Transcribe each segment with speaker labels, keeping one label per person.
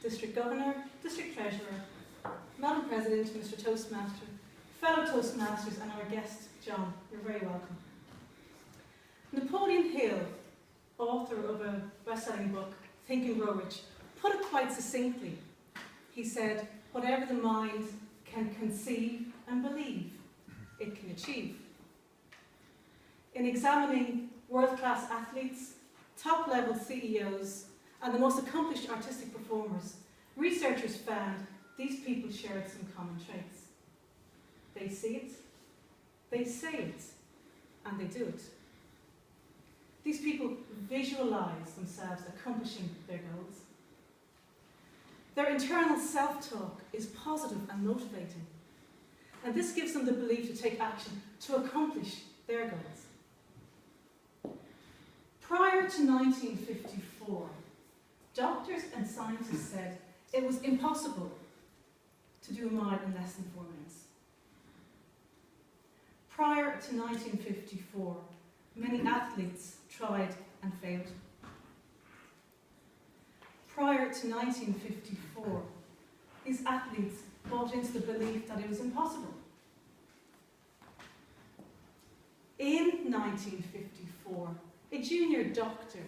Speaker 1: District Governor, District Treasurer, Madam President, Mr. Toastmaster, fellow Toastmasters and our guest, John, you're very welcome. Napoleon Hill, author of a best-selling book, Think and Grow Rich, put it quite succinctly. He said, whatever the mind can conceive and believe, it can achieve. In examining world-class athletes, top-level CEOs, and the most accomplished artistic performers, researchers found these people shared some common traits. They see it, they say it, and they do it. These people visualize themselves accomplishing their goals. Their internal self-talk is positive and motivating, and this gives them the belief to take action to accomplish their goals. Prior to 1954, doctors and scientists said it was impossible to do a mile in less than 4 minutes. Prior to 1954, many athletes tried and failed. Prior to 1954, these athletes bought into the belief that it was impossible. In 1954, a junior doctor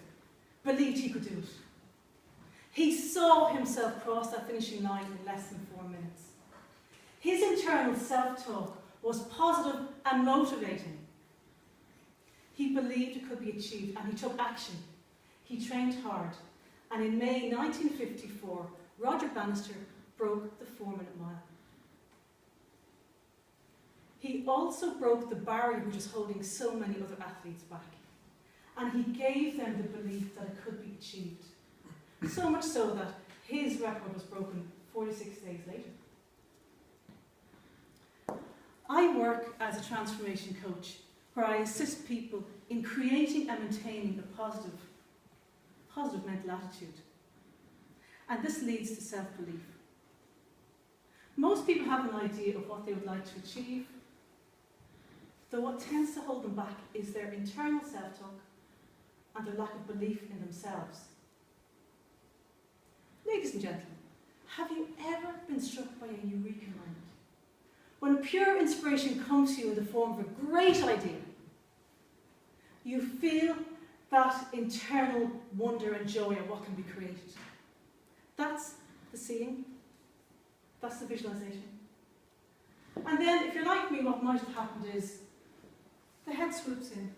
Speaker 1: believed he could do it. He saw himself cross that finishing line in less than 4 minutes. His internal self-talk was positive and motivating. He believed it could be achieved and he took action. He trained hard, and in May 1954, Roger Bannister broke the 4-minute mile. He also broke the barrier which was holding so many other athletes back, and he gave them the belief that it could be achieved. So much so that his record was broken 46 days later. I work as a transformation coach where I assist people in creating and maintaining a positive mental attitude. And this leads to self-belief. Most people have an idea of what they would like to achieve, though what tends to hold them back is their internal self-talk and their lack of belief in themselves. Ladies and gentlemen, have you ever been struck by a eureka moment? When pure inspiration comes to you in the form of a great idea, you feel that internal wonder and joy at what can be created. That's the seeing, that's the visualization. And then, if you're like me, what might have happened is the head swoops in,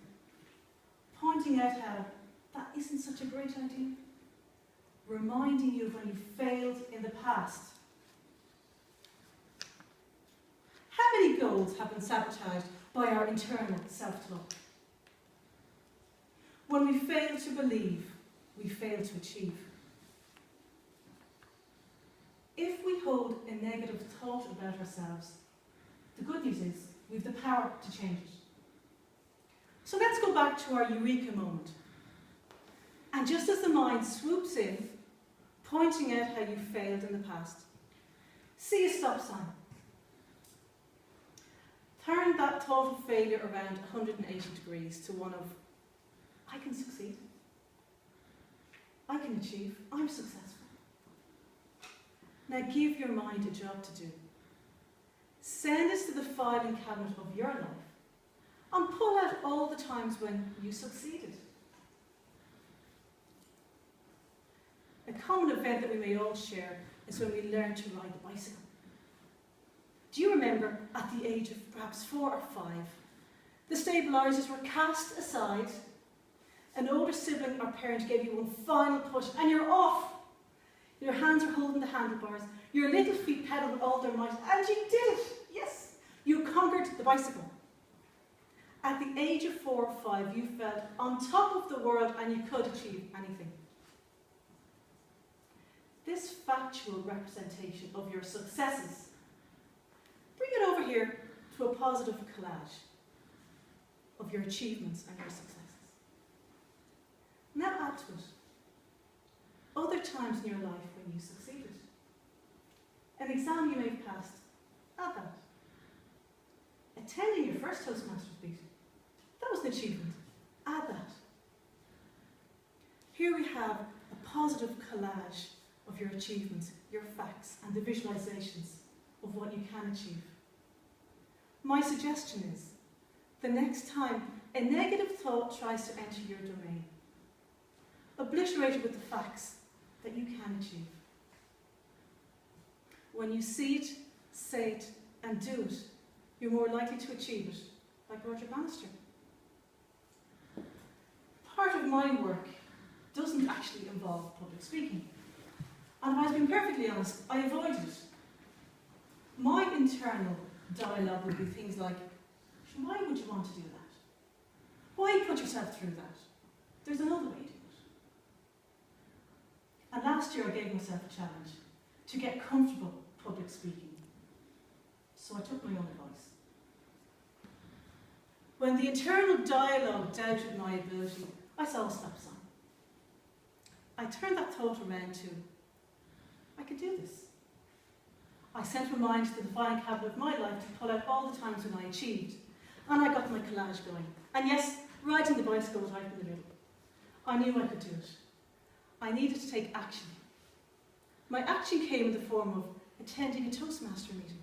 Speaker 1: pointing out how that isn't such a great idea, reminding you of when you failed in the past. How many goals have been sabotaged by our internal self-talk? When we fail to believe, we fail to achieve. If we hold a negative thought about ourselves, the good news is we have the power to change it. So let's go back to our eureka moment. And just as the mind swoops in, pointing out how you failed in the past, see a stop sign. Turn that thought of failure around 180 degrees to one of, I can succeed, I can achieve, I'm successful. Now give your mind a job to do. Send it to the filing cabinet of your life and pull out all the times when you succeeded. A common event that we may all share is when we learn to ride the bicycle. Do you remember at the age of perhaps 4 or 5, the stabilisers were cast aside, an older sibling or parent gave you one final push and you're off. Your hands are holding the handlebars, your little feet pedal with all their might, and you did it, yes. You conquered the bicycle. At the age of 4 or 5, you felt on top of the world and you could achieve anything. This factual representation of your successes, bring it over here to a positive collage of your achievements and your successes. Now add to it other times in your life when you succeeded. An exam you may have passed, add that. Attending your first Toastmasters meeting, that was an achievement, add that. Here we have a positive collage of your achievements, your facts, and the visualizations of what you can achieve. My suggestion is, the next time a negative thought tries to enter your domain, obliterate it with the facts that you can achieve. When you see it, say it, and do it, you're more likely to achieve it, like Roger Bannister. Part of my work doesn't actually involve public speaking. And if I've been perfectly honest, I avoided it. My internal dialogue would be things like, why would you want to do that? Why put yourself through that? There's another way to do it. And last year I gave myself a challenge to get comfortable public speaking. So I took my own advice. When the internal dialogue doubted my ability, I saw a stop sign. I turned that thought around to, I could do this. I sent my mind to the filing cabinet of my life to pull out all the times when I achieved, and I got my collage going. And yes, riding the bicycle was right in the middle. I knew I could do it. I needed to take action. My action came in the form of attending a Toastmaster meeting.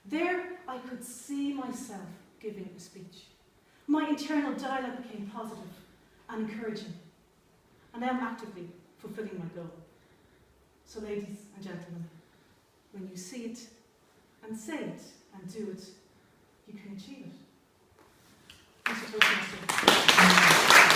Speaker 1: There I could see myself giving a speech. My internal dialogue became positive and encouraging, and I am actively fulfilling my goal. So ladies and gentlemen, when you see it and say it and do it, you can achieve it. Mr. Toastmaster.